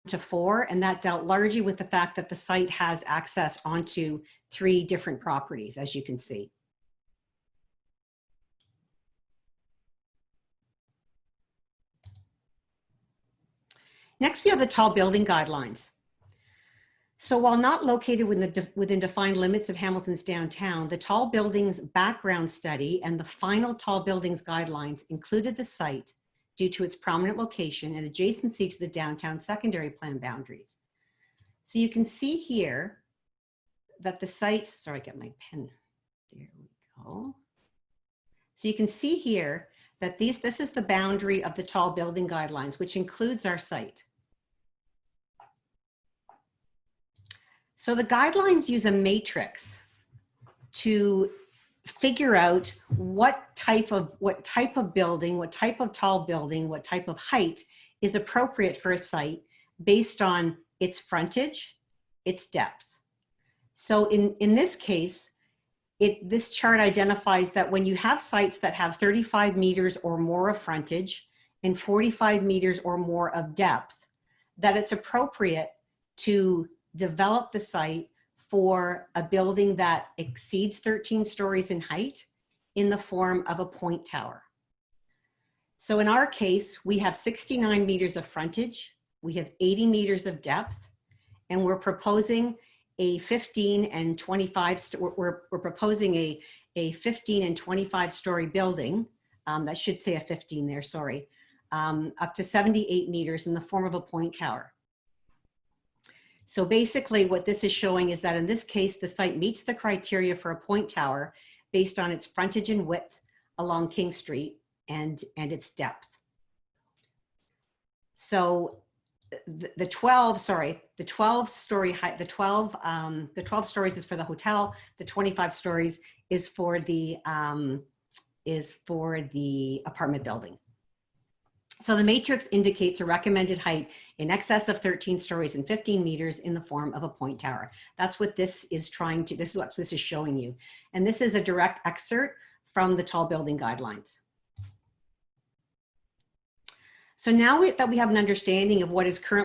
to 4, and that dealt largely with the fact that the site has access onto 3 different properties, as you can see. Next, we have the tall building guidelines. So while not located within defined limits of Hamilton's downtown, the tall buildings background study and the final tall buildings guidelines included the site due to its prominent location and adjacency to the downtown secondary plan boundaries. So you can see here that the site, sorry, I get my pen, there we go. So you can see here that this is the boundary of the tall building guidelines, which includes our site. So the guidelines use a matrix to figure out what type of building, what type of tall building, what type of height is appropriate for a site based on its frontage, its depth. So in this case, this chart identifies that when you have sites that have 35 meters or more of frontage and 45 meters or more of depth, that it's appropriate to develop the site for a building that exceeds 13 stories in height in the form of a point tower. So in our case, we have 69 meters of frontage, we have 80 meters of depth, and we're proposing a 15 and 25, we're proposing a 15 and 25 story building, that should say a 15 there, sorry, up to 78 meters in the form of a point tower. So basically what this is showing is that in this case, the site meets the criteria for a point tower based on its frontage and width along King Street and its depth. So the 12 stories is for the hotel, the 25 stories is for the apartment building. So the matrix indicates a recommended height in excess of 13 stories and 15 meters in the form of a point tower. That's what this is this is what this is showing you. And this is a direct excerpt from the tall building guidelines. So now that we have an understanding of what is currently